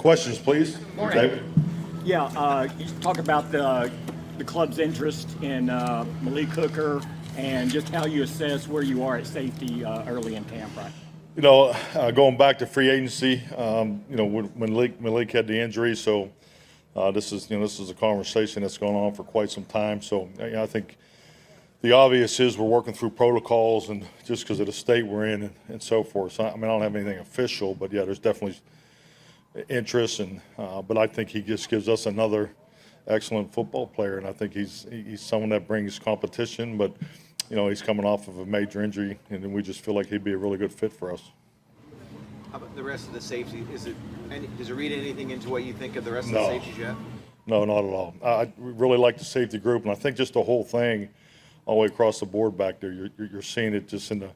Questions, please. Morning. David? Yeah, you talk about the club's interest in Malik Hooker and just how you assess where you are at safety early in camp, right? You know, going back to free agency, you know, when Malik had the injury, so this is a conversation that's gone on for quite some time. So I think the obvious is we're working through protocols and just because of the state we're in and so forth. So I mean, I don't have anything official, but yeah, there's definitely interest, and but I think he just gives us another excellent football player, and I think he's someone that brings competition, but you know, he's coming off of a major injury, and we just feel like he'd be a really good fit for us. How about the rest of the safety? Does it read anything into what you think of the rest of the safeties yet? No, not at all. I really like the safety group, and I think just the whole thing, all the way across the board back there, you're seeing it just in the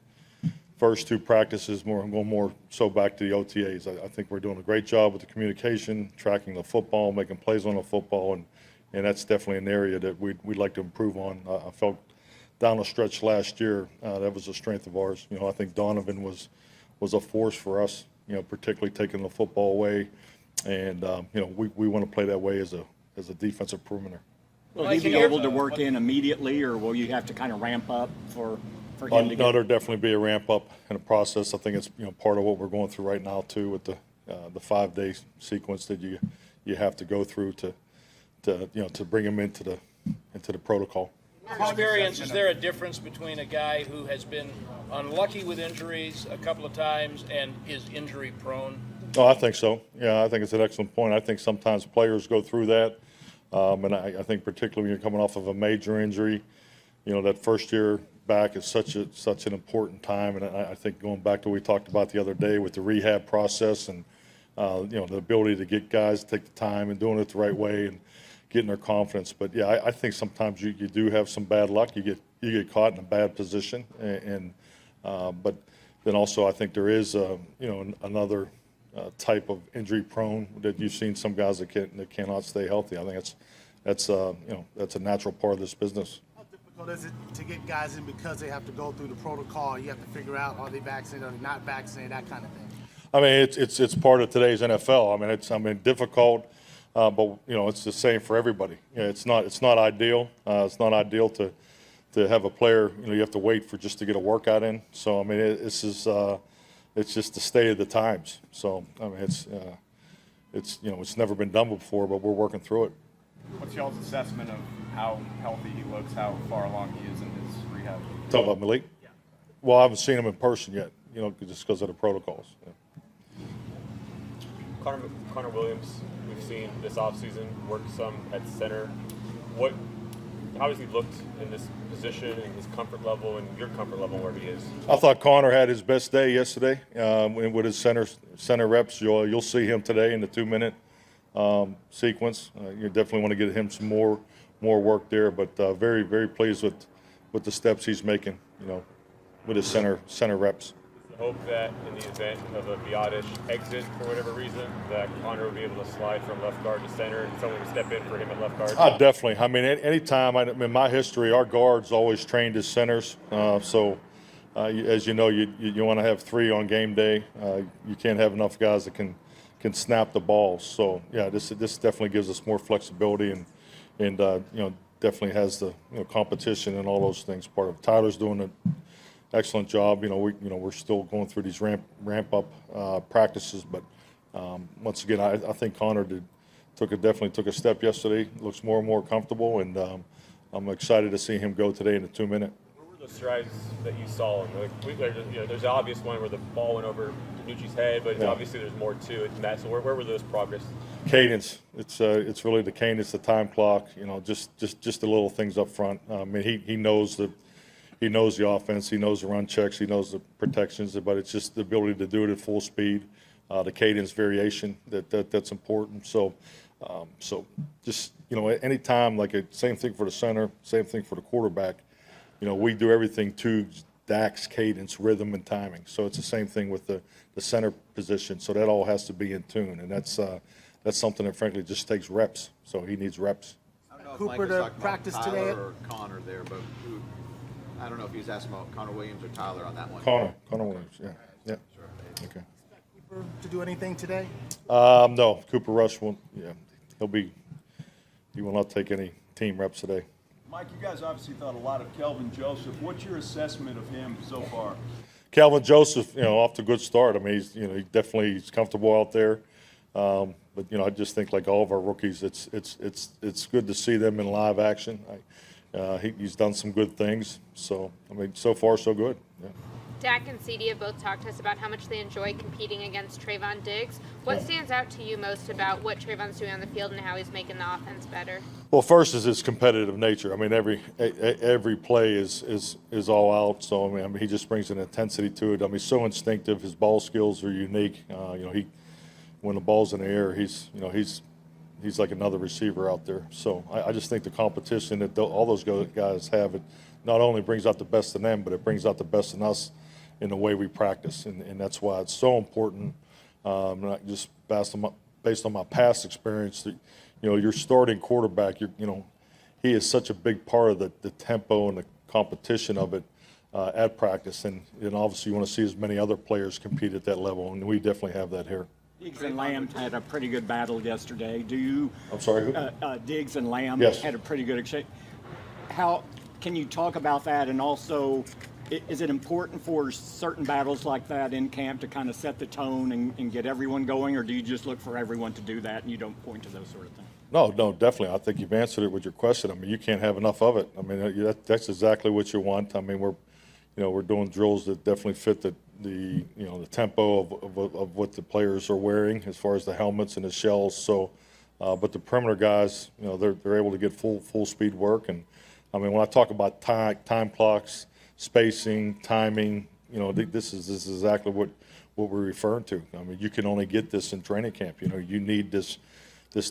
first two practices, going more so back to the OTAs. I think we're doing a great job with the communication, tracking the football, making plays on the football, and that's definitely an area that we'd like to improve on. I felt down the stretch last year that was a strength of ours. You know, I think Donovan was a force for us. You know, particularly taking the football away, and you know, we want to play that way as a defensive perimeter. Will he be able to work in immediately, or will you have to kind of ramp up for him to get? No, there'll definitely be a ramp up in the process. I think it's, you know, part of what we're going through right now too, with the 5-day sequence that you have to go through to you know, to bring him into the protocol. Experience, is there a difference between a guy who has been unlucky with injuries a couple of times and is injury prone? Oh, I think so. Yeah, I think it's an excellent point. I think sometimes players go through that, and I think particularly when you're coming off of a major injury, you know, that first year back is such an important time. And I think going back to what we talked about the other day with the rehab process and you know, the ability to get guys to take the time and doing it the right way and getting their confidence. But yeah, I think sometimes you do have some bad luck. You get caught in a bad position, but then also I think there is you know, another type of injury prone that you've seen some guys that cannot stay healthy. I think that's you know, that's a natural part of this business. How difficult is it to get guys in because they have to go through the protocol? You have to figure out, are they vaccinated, are they not vaccinated, that kind of thing. I mean, it's part of today's NFL. I mean, difficult. But you know, it's the same for everybody. You know, it's not ideal. It's not ideal to have a player. You know, you have to wait for just to get a workout in. So I mean, it's just the state of the times. So I mean, it's you know, it's never been done before, but we're working through it. What's y'all's assessment of how healthy he looks, how far along he is in his rehab? Talk about Malik. Yeah. Well, I haven't seen him in person yet. You know, just because of the protocols. Yeah. Connor Williams, we've seen this offseason work some at center. How has he looked in this position and his comfort level and your comfort level where he is? I thought Connor had his best day yesterday with his center reps. You'll see him today in the 2-minute sequence. You definitely want to get him some more work there, but very, very pleased with the steps he's making, you know, with his center reps. Hope that in the event of a Biotish exit for whatever reason, that Connor will be able to slide from left guard to center and someone will step in for him at left guard? Definitely. I mean, anytime, in my history, our guards always trained as centers. So, as you know, you want to have 3 on game day. You can't have enough guys that can snap the ball. So, yeah, this definitely gives us more flexibility and you know, definitely has the, you know, competition and all those things part of it. Tyler's doing an excellent job. You know, we're still going through these ramp up practices, but once again, I think Connor definitely took a step yesterday. Looks more and more comfortable, and I'm excited to see him go today in the 2-minute. Where were the strides that you saw? You know, there's the obvious one where the ball went over Nucci's head, but obviously there's more to it than that. So where were those progress? Cadence. It's really the cadence, the time clock. You know, just the little things up front. I mean, he knows the. He knows the offense. He knows the run checks. He knows the protections. But it's just the ability to do it at full speed, the cadence variation that's important. So just, you know, anytime, like same thing for the center, same thing for the quarterback. You know, we do everything to Dak's cadence, rhythm, and timing. So it's the same thing with the center position. So that all has to be in tune, and that's something that frankly just takes reps. So he needs reps. I don't know if Cooper Mike was to talking practice about today. Tyler or Connor there, but I don't know if he was asking about Connor Williams or Tyler on that one. Connor Williams, yeah. Okay. Cooper to do anything today? No, Cooper Rush won't. Yeah, he will not take any team reps today. Mike, you guys obviously thought a lot of Kelvin Joseph. What's your assessment of him so far? Calvin Joseph, off to a good start. I mean, he's comfortable out there. But I just think like all of our rookies, it's good to see them in live action. He's done some good things. So I mean, so far so good. Yeah. Dak and CD have both talked to us about how much they enjoy competing against Trayvon Diggs. What stands out to you most about what Trayvon's doing on the field and how he's making the offense better? Well, first is his competitive nature. I mean, every play is all out. So I mean, he just brings an intensity to it. I mean, he's so instinctive. His ball skills are unique. When the ball's in the air, he's like another receiver out there. So I just think the competition that all those guys have, it not only brings out the best in them, but it brings out the best in us in the way we practice, and that's why it's so important. Not just based on my past experience, that your starting quarterback, he is such a big part of the tempo and the competition of it at practice, and obviously you want to see as many other players compete at that level, and we definitely have that here. Diggs and Lamb had a pretty good battle yesterday. Do you? I'm sorry, who? Diggs and Lamb Yes. had a pretty good exchange. How can you talk about that? And also, is it important for certain battles like that in camp to kind of set the tone and get everyone going, or do you just look for everyone to do that and you don't point to those sort of things? No, definitely. I think you've answered it with your question. I mean, you can't have enough of it. I mean, that's exactly what you want. I mean, we're doing drills that definitely fit the tempo of what the players are wearing as far as the helmets and the shells. So, but the perimeter guys, they're able to get full speed work. And I mean, when I talk about time clocks, spacing, timing, this is exactly what we're referring to. I mean, you can only get this in training camp. You need this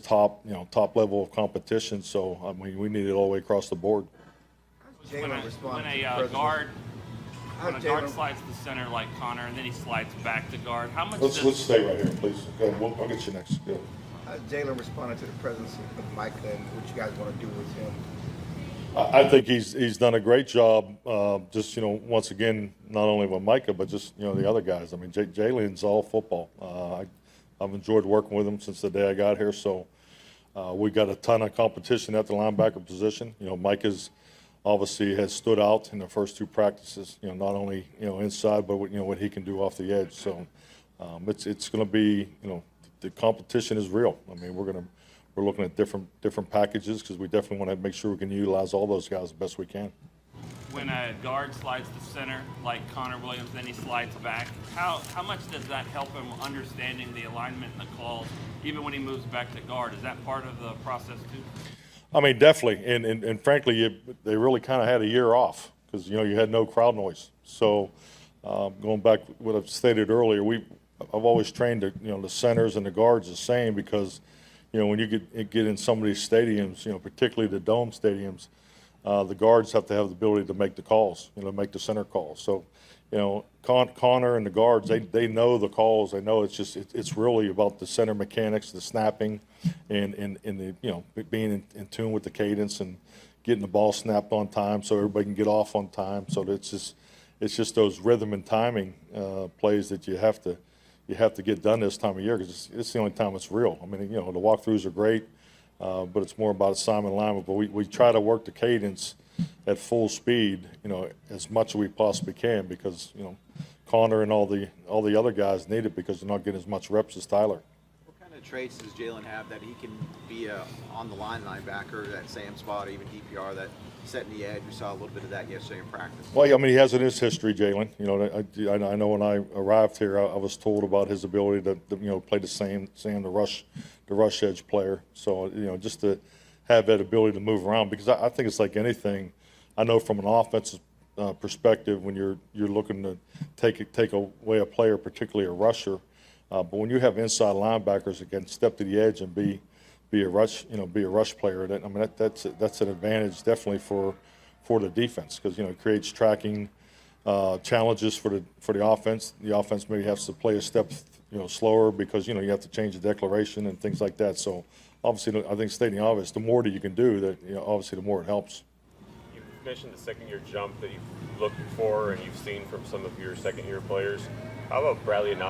top level of competition. So I mean, we need it all the way across the board. When a guard slides to center like Connor, and then he slides back to guard, how much Let's stay right here, please. Okay, I'll get you next. Yeah. Jalen responded to the presence of Mike and what you guys want to do with him. I think he's done a great job. Just once again, not only with Micah, but just the other guys. I mean, Jalen's all football. I've enjoyed working with him since the day I got here. So we got a ton of competition at the linebacker position. Micah's obviously has stood out in the first two practices. Not only inside, but what he can do off the edge. So it's going to be the competition is real. I mean, we're looking at different packages because we definitely want to make sure we can utilize all those guys the best we can. when a guard slides to center like Connor Williams, then he slides back? How much does that help him understanding the alignment and the calls, even when he moves back to guard? Is that part of the process too? I mean, definitely, and frankly, they really kind of had a year off because you had no crowd noise. So going back to what I've stated earlier, I've always trained the centers and the guards the same because when you get in some of these stadiums, particularly the dome stadiums, the guards have to have the ability to make the calls, make the center calls. So Connor and the guards, they know the calls. They know it's really about the center mechanics, the snapping, and the being in tune with the cadence and getting the ball snapped on time so everybody can get off on time. So it's just those rhythm and timing plays that you have to get done this time of year because it's the only time it's real. I mean, the walkthroughs are great, but it's more about assignment alignment. But we try to work the cadence at full speed, as much as we possibly can because Connor and all the other guys need it because they're not getting as much reps as Tyler. What kind of traits does Jalen have that he can be a on the line linebacker, that Sam spot, or even DPR, that setting the edge? We saw a little bit of that yesterday in practice. Well, I mean, he has in his history, Jalen. I know when I arrived here, I was told about his ability to play the rush edge player. So just to have that ability to move around because I think it's like anything. I know from an offensive perspective when you're looking to take away a player, particularly a rusher, but when you have inside linebackers that can step to the edge and be a rush player, that's an advantage definitely for the defense because it creates tracking challenges for the offense. The offense maybe has to play a step slower because you have to change the declaration and things like that. So obviously, I think stating obvious, the more that you can do, that obviously the more it helps. mentioned the second-year jump that you've looked for and you've seen from some of your second-year players. How about Bradley and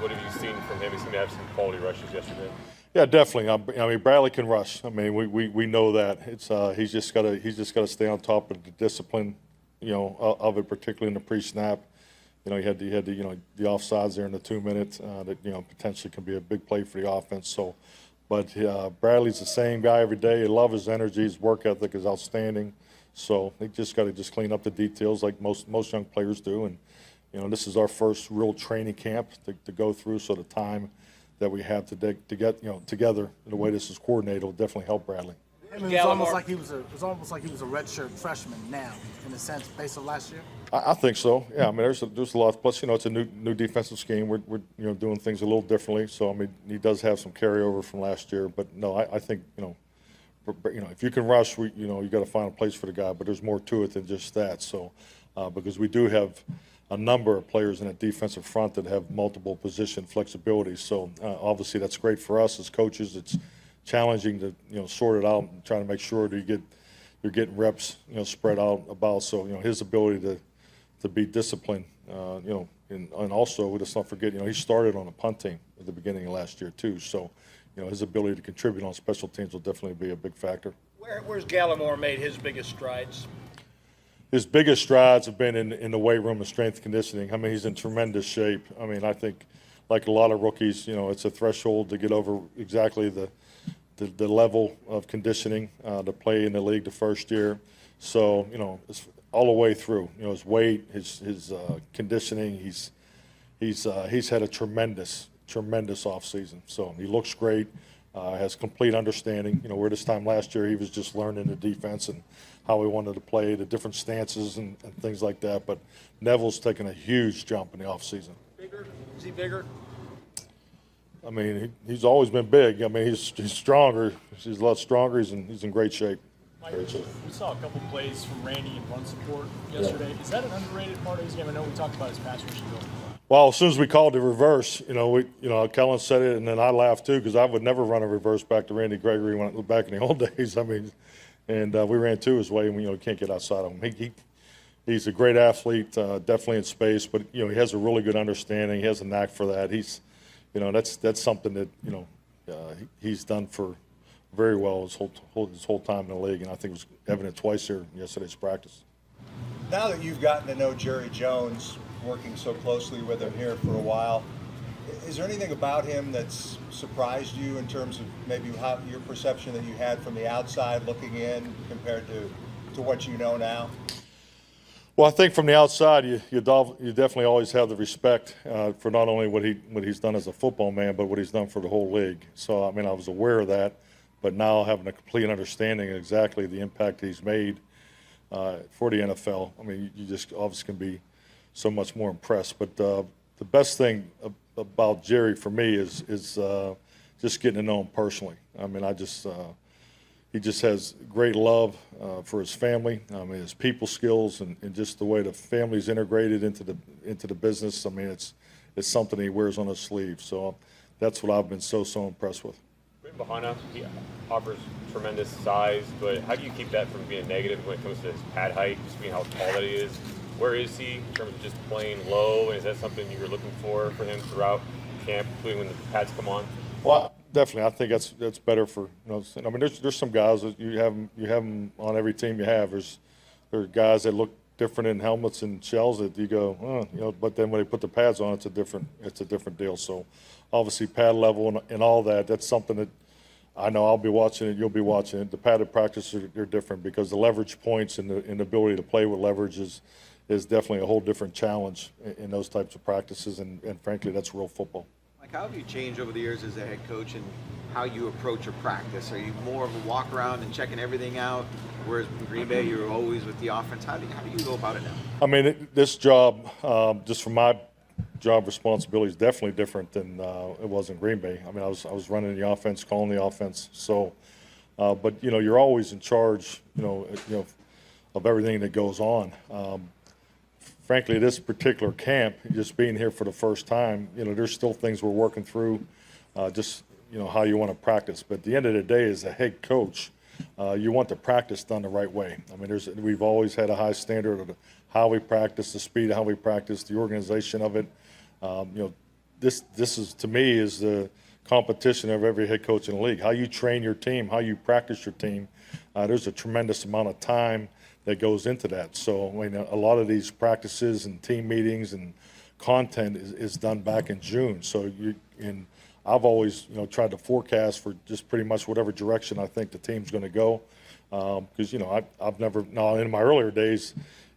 what have you seen from him? He seemed to have some quality rushes yesterday. Yeah, definitely. I mean, Bradley can rush. I mean, we know that. It's he's just gotta stay on top of the discipline, of it, particularly in the pre-snap. He had the the offsides there in the 2 minutes that potentially can be a big play for the offense. So, but Bradley's the same guy every day. I love his energy. His work ethic is outstanding. So they just got to clean up the details like most young players do. And this is our first real training camp to go through. So the time that we have to get together the way this is coordinated will definitely help Bradley. I mean, it was almost like he was a redshirt freshman now, in a sense, based on last year. I think so. Yeah, I mean, there's a lot. Plus, it's a new defensive scheme. We're doing things a little differently. So I mean, he does have some carryover from last year. But no, I think if you can rush, you got to find a place for the guy. But there's more to it than just that. So because we do have a number of players in that defensive front that have multiple position flexibility. So obviously that's great for us as coaches. It's challenging to sort it out and try to make sure that you're getting reps spread out about. So his ability to be disciplined, and also let's not forget he started on a punt team at the beginning of last year too. So his ability to contribute on special teams will definitely be a big factor. Where's Gallimore made his biggest strides? His biggest strides have been in the weight room and strength conditioning. I mean, he's in tremendous shape. I mean, I think like a lot of rookies, it's a threshold to get over exactly the level of conditioning to play in the league the first year. So, it's all the way through. His weight, his conditioning. He's had a tremendous offseason. So he looks great. Has complete understanding. Where this time last year he was just learning the defense and how he wanted to play, the different stances and things like that. But Neville's taken a huge jump in the offseason. Bigger? Is he bigger? I mean, he's always been big. I mean, he's stronger. He's a lot stronger. He's in great shape. Mike, we saw a couple plays from Randy in run support yesterday. Yeah. Is that an underrated part of his game? I know we talked about his pass rush ability. Well, as soon as we called the reverse, Kellen said it, and then I laughed too because I would never run a reverse back to Randy Gregory back in the old days. I mean, and we ran two his way, and we can't get outside of him. He's a great athlete, definitely in space, but he has a really good understanding. He has a knack for that. He's, that's something that he's done for very well his whole time in the league, and I think it was evident twice here in yesterday's practice. Now that you've gotten to know Jerry Jones, working so closely with him here for a while, is there anything about him that's surprised you in terms of maybe how your perception that you had from the outside looking in compared to what you know now? Well, I think from the outside, you definitely always have the respect for not only what he's done as a football man, but what he's done for the whole league. So, I mean, I was aware of that, but now having a complete understanding of exactly the impact he's made for the NFL, I mean, you just obviously can be so much more impressed. But the best thing about Jerry for me is just getting to know him personally. I mean, he just has great love for his family. I mean, his people skills and just the way the family's integrated into the business. I mean, it's something he wears on his sleeve. So that's what I've been so impressed with. Bahana, he offers tremendous size, but how do you keep that from being negative when it comes to his pad height, just being how tall that he is? Where is he in terms of just playing low? And is that something you were looking for him throughout camp, including when the pads come on? Well, definitely. I think that's better for. I mean, there's some guys that you have them on every team you have. There's guys that look different in helmets and shells that you go, but then when they put the pads on, it's a different deal. So obviously pad level and all that. That's something that I know I'll be watching it. You'll be watching it. The padded practices are different because the leverage points and the ability to play with leverage is definitely a whole different challenge in those types of practices, and frankly, that's real football. Like, how have you changed over the years as a head coach and how you approach a practice? Are you more of a walk around and checking everything out, whereas in Green Bay you were always with the offense? How do you go about it now? I mean, this job, just from my job responsibility, is definitely different than it was in Green Bay. I mean, I was running the offense, calling the offense. So, but you're always in charge, of everything that goes on. Frankly, this particular camp, just being here for the first time, there's still things we're working through, just how you want to practice. But at the end of the day, as a head coach, you want the practice done the right way. I mean, we've always had a high standard of how we practice, the speed of how we practice, the organization of it. This is, to me, is the competition of every head coach in the league. How you train your team, how you practice your team. There's a tremendous amount of time that goes into that. So, I mean, a lot of these practices and team meetings and content is done back in June. So I've always, tried to forecast for just pretty much whatever direction I think the team's going to go. Because, I've never, in my earlier days,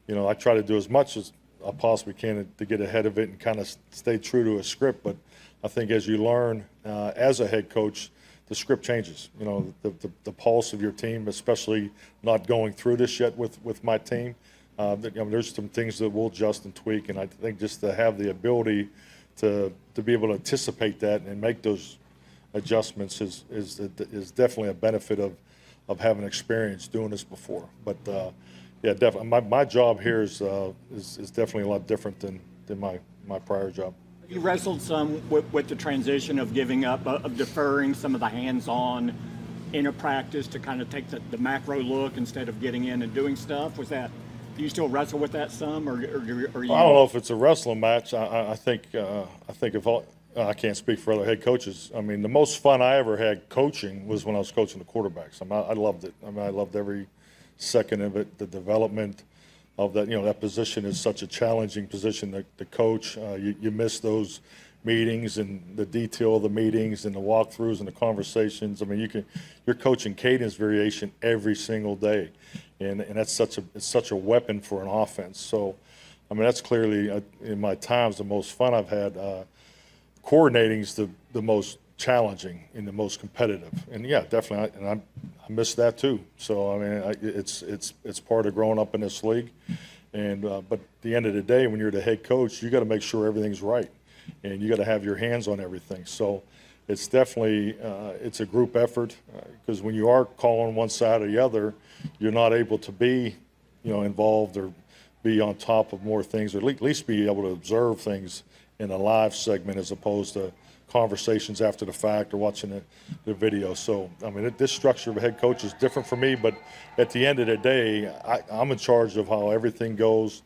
I try to do as much as I possibly can to get ahead of it and kind of stay true to a script. But I think as you learn as a head coach, the script changes. The pulse of your team, especially not going through this yet with my team. There's some things that we'll adjust and tweak, and I think just to have the ability to be able to anticipate that and make those adjustments is definitely a benefit of having experience doing this before. But yeah, definitely, my job here is definitely a lot different than my prior job. You wrestled some with the transition of giving up, of deferring some of the hands-on inner practice to kind of take the macro look instead of getting in and doing stuff. Do you still wrestle with that some, or you? I don't know if it's a wrestling match. I think if all, I can't speak for other head coaches. I mean, the most fun I ever had coaching was when I was coaching the quarterbacks. I loved it. I loved every second of it. The development of that, that position is such a challenging position to coach. You miss those meetings and the detail of the meetings and the walkthroughs and the conversations. I mean, you're coaching cadence variation every single day, and that's such a weapon for an offense. So, I mean, that's clearly in my times the most fun I've had. Coordinating is the most challenging and the most competitive, and yeah, definitely, and I miss that too. So I mean, it's part of growing up in this league, and but at the end of the day, when you're the head coach, you got to make sure everything's right, and you got to have your hands on everything. So it's definitely it's a group effort because when you are calling one side or the other, you're not able to be involved or be on top of more things, or at least be able to observe things in a live segment as opposed to conversations after the fact or watching the video. So, I mean, this structure of a head coach is different for me, but at the end of the day, I'm in charge of how everything goes.